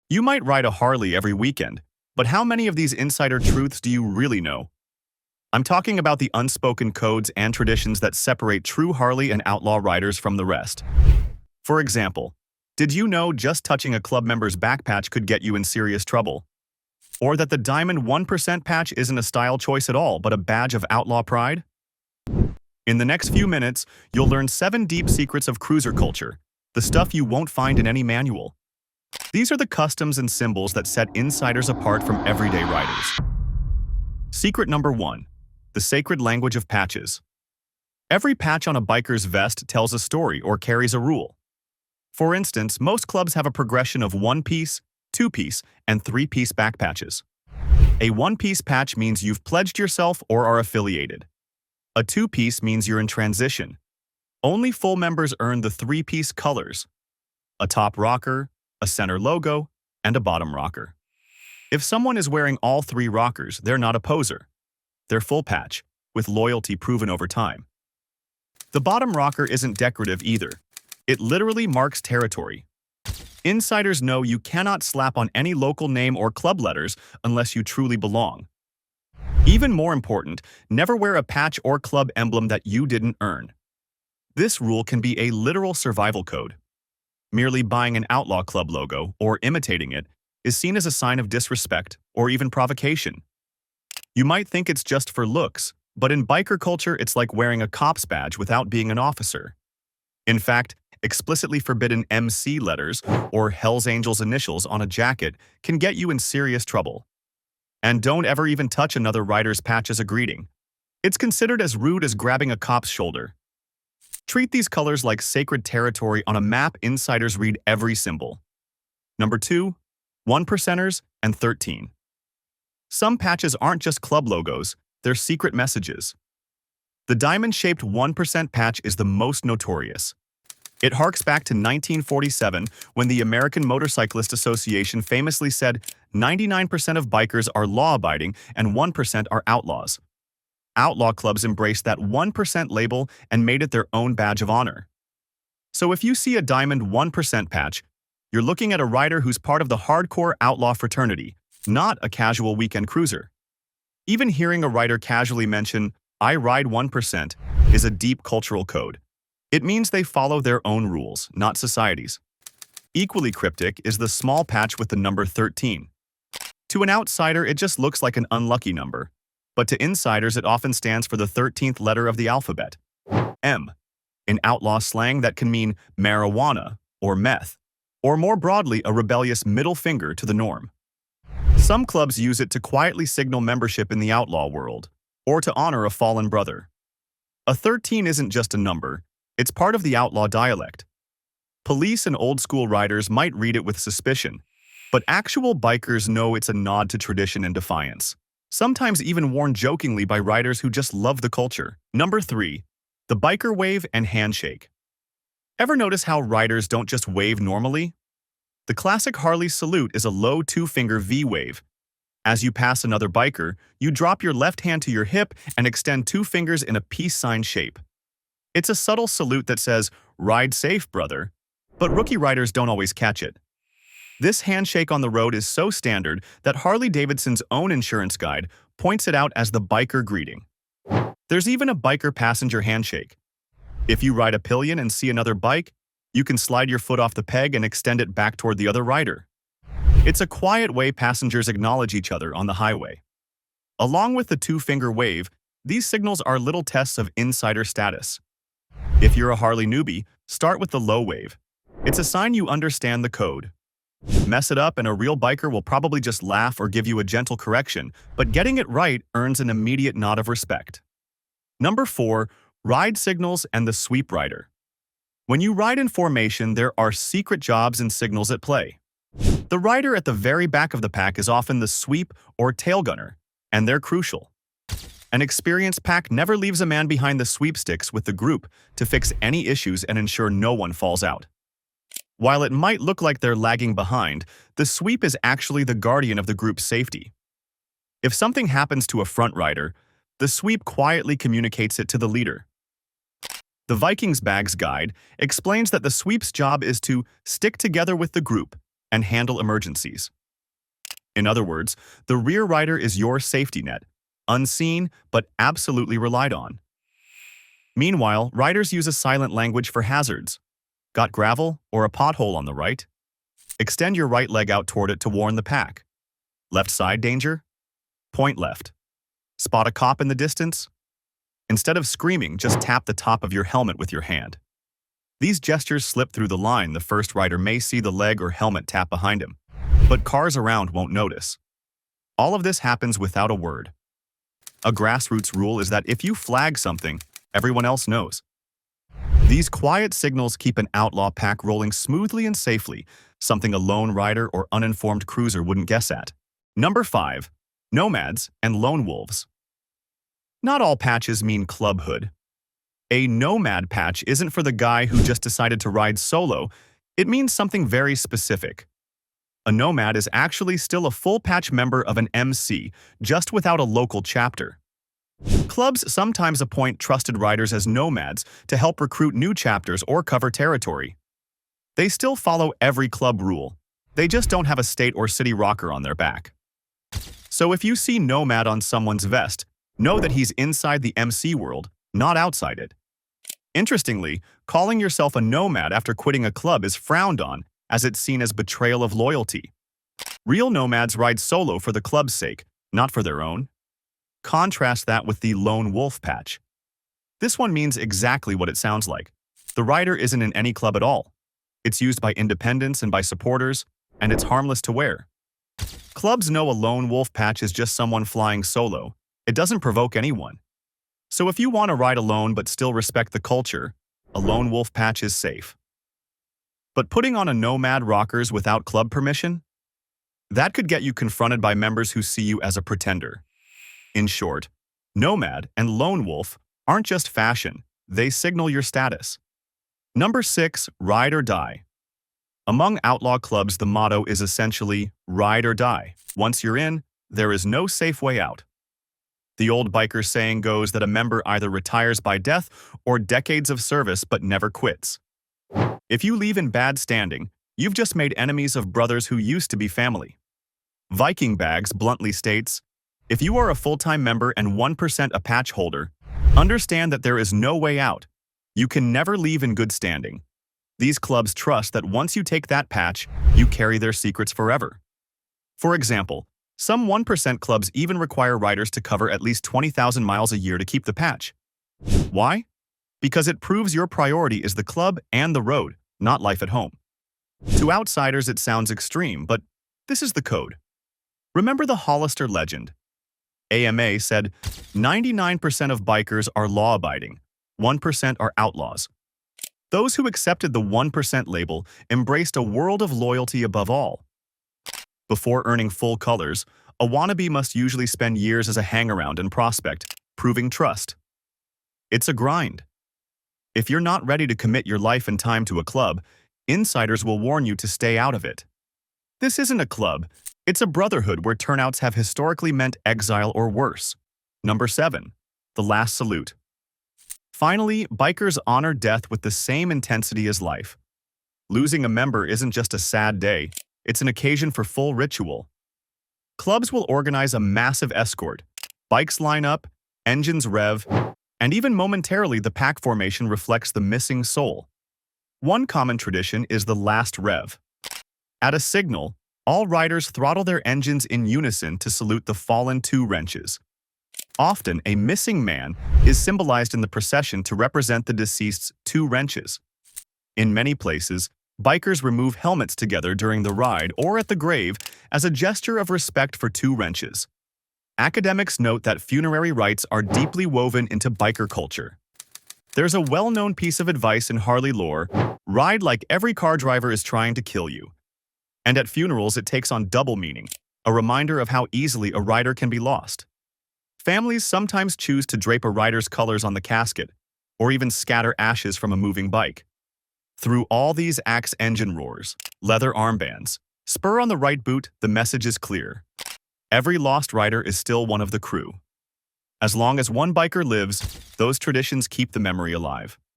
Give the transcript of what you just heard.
You might ride a Harley every weekend, but how many of these insider truths do you really know? I'm talking about the unspoken codes and traditions that separate true Harley and outlaw riders from the rest. For example, did you know just touching a club member's back patch could get you in serious trouble? Or that the Diamond 1% patch isn't a style choice at all, but a badge of outlaw pride? In the next few minutes, you'll learn 7 deep secrets of cruiser culture, the stuff you won't find in any manual. These are the customs and symbols that set insiders apart from everyday riders. Secret number 1. The sacred language of patches. Every patch on a biker's vest tells a story or carries a rule. For instance, most clubs have a progression of 1-piece, 2-piece, and 3-piece back patches. A 1-piece patch means you've pledged yourself or are affiliated. A 2-piece means you're in transition. Only full members earn the 3-piece colors: a top rocker, a center logo, and a bottom rocker. If someone is wearing all 3 rockers, they're not a poser. They're full patch, with loyalty proven over time. The bottom rocker isn't decorative either. It literally marks territory. Insiders know you cannot slap on any local name or club letters unless you truly belong. Even more important, never wear a patch or club emblem that you didn't earn. This rule can be a literal survival code. Merely buying an outlaw club logo or imitating it is seen as a sign of disrespect or even provocation. You might think it's just for looks, but in biker culture it's like wearing a cop's badge without being an officer. In fact, explicitly forbidden MC letters or Hell's Angels initials on a jacket can get you in serious trouble. And don't ever even touch another rider's patch as a greeting. It's considered as rude as grabbing a cop's shoulder. Treat these colors like sacred territory on a map. Insiders read every symbol. Number 2. 1%ers and 13. Some patches aren't just club logos, they're secret messages. The diamond-shaped 1% patch is the most notorious. It harks back to 1947 when the American Motorcyclist Association famously said 99% of bikers are law-abiding and 1% are outlaws. Outlaw clubs embraced that 1% label and made it their own badge of honor. So if you see a diamond 1% patch, you're looking at a rider who's part of the hardcore outlaw fraternity, not a casual weekend cruiser. Even hearing a rider casually mention, "I ride 1%, is a deep cultural code. It means they follow their own rules, not society's. Equally cryptic is the small patch with the number 13. To an outsider, it just looks like an unlucky number, but to insiders it often stands for the 13th letter of the alphabet, M. In outlaw slang, that can mean marijuana or meth, or more broadly, a rebellious middle finger to the norm. Some clubs use it to quietly signal membership in the outlaw world, or to honor a fallen brother. A 13 isn't just a number, it's part of the outlaw dialect. Police and old-school riders might read it with suspicion, but actual bikers know it's a nod to tradition and defiance, sometimes even worn jokingly by riders who just love the culture. Number 3. The biker wave and handshake. Ever notice how riders don't just wave normally? The classic Harley salute is a low 2-finger V wave. As you pass another biker, you drop your left hand to your hip and extend 2 fingers in a peace sign shape. It's a subtle salute that says, "Ride safe, brother," but rookie riders don't always catch it. This handshake on the road is so standard that Harley-Davidson's own insurance guide points it out as the biker greeting. There's even a biker passenger handshake. If you ride a pillion and see another bike, you can slide your foot off the peg and extend it back toward the other rider. It's a quiet way passengers acknowledge each other on the highway. Along with the 2-finger wave, these signals are little tests of insider status. If you're a Harley newbie, start with the low wave. It's a sign you understand the code. Mess it up and a real biker will probably just laugh or give you a gentle correction, but getting it right earns an immediate nod of respect. Number 4. Ride signals and the sweep rider. When you ride in formation, there are secret jobs and signals at play. The rider at the very back of the pack is often the sweep or tail gunner, and they're crucial. An experienced pack never leaves a man behind the sweepsticks with the group to fix any issues and ensure no one falls out. While it might look like they're lagging behind, the sweep is actually the guardian of the group's safety. If something happens to a front rider, the sweep quietly communicates it to the leader. The Vikings Bags Guide explains that the sweep's job is to stick together with the group, and handle emergencies. In other words, the rear rider is your safety net, unseen but absolutely relied on. Meanwhile, riders use a silent language for hazards. Got gravel or a pothole on the right? Extend your right leg out toward it to warn the pack. Left side danger? Point left. Spot a cop in the distance? Instead of screaming, just tap the top of your helmet with your hand. These gestures slip through the line. The first rider may see the leg or helmet tap behind him, but cars around won't notice. All of this happens without a word. A grassroots rule is that if you flag something, everyone else knows. These quiet signals keep an outlaw pack rolling smoothly and safely, something a lone rider or uninformed cruiser wouldn't guess at. Number 5. Nomads and lone wolves. Not all patches mean clubhood. A nomad patch isn't for the guy who just decided to ride solo. It means something very specific. A nomad is actually still a full patch member of an MC, just without a local chapter. Clubs sometimes appoint trusted riders as nomads to help recruit new chapters or cover territory. They still follow every club rule. They just don't have a state or city rocker on their back. So if you see nomad on someone's vest, know that he's inside the MC world, not outside it. Interestingly, calling yourself a nomad after quitting a club is frowned on, as it's seen as betrayal of loyalty. Real nomads ride solo for the club's sake, not for their own. Contrast that with the lone wolf patch. This one means exactly what it sounds like. The rider isn't in any club at all. It's used by independents and by supporters, and it's harmless to wear. Clubs know a lone wolf patch is just someone flying solo. It doesn't provoke anyone. So if you want to ride alone but still respect the culture, a lone wolf patch is safe. But putting on a nomad rockers without club permission? That could get you confronted by members who see you as a pretender. In short, nomad and lone wolf aren't just fashion, they signal your status. Number 6, ride or die. Among outlaw clubs, the motto is essentially ride or die. Once you're in, there is no safe way out. The old biker saying goes that a member either retires by death or decades of service but never quits. If you leave in bad standing, you've just made enemies of brothers who used to be family. Viking Bags bluntly states, if you are a full-time member and 1% a patch holder, understand that there is no way out. You can never leave in good standing. These clubs trust that once you take that patch, you carry their secrets forever. For example, some 1% clubs even require riders to cover at least 20,000 miles a year to keep the patch. Why? Because it proves your priority is the club and the road, not life at home. To outsiders, it sounds extreme, but this is the code. Remember the Hollister legend? AMA said, 99% of bikers are law-abiding, 1% are outlaws. Those who accepted the 1% label embraced a world of loyalty above all. Before earning full colors, a wannabe must usually spend years as a hangaround and prospect, proving trust. It's a grind. If you're not ready to commit your life and time to a club, insiders will warn you to stay out of it. This isn't a club, it's a brotherhood where turnouts have historically meant exile or worse. Number 7. The last salute. Finally, bikers honor death with the same intensity as life. Losing a member isn't just a sad day, it's an occasion for full ritual. Clubs will organize a massive escort. Bikes line up, engines rev, and even momentarily the pack formation reflects the missing soul. One common tradition is the last rev. At a signal, all riders throttle their engines in unison to salute the fallen two wrenches. Often, a missing man is symbolized in the procession to represent the deceased's two wrenches. In many places, bikers remove helmets together during the ride or at the grave as a gesture of respect for two wrenches. Academics note that funerary rites are deeply woven into biker culture. There's a well-known piece of advice in Harley lore, ride like every car driver is trying to kill you. And at funerals it takes on double meaning, a reminder of how easily a rider can be lost. Families sometimes choose to drape a rider's colors on the casket, or even scatter ashes from a moving bike. Through all these axe engine roars, leather armbands, spur on the right boot, the message is clear. Every lost rider is still one of the crew. As long as one biker lives, those traditions keep the memory alive.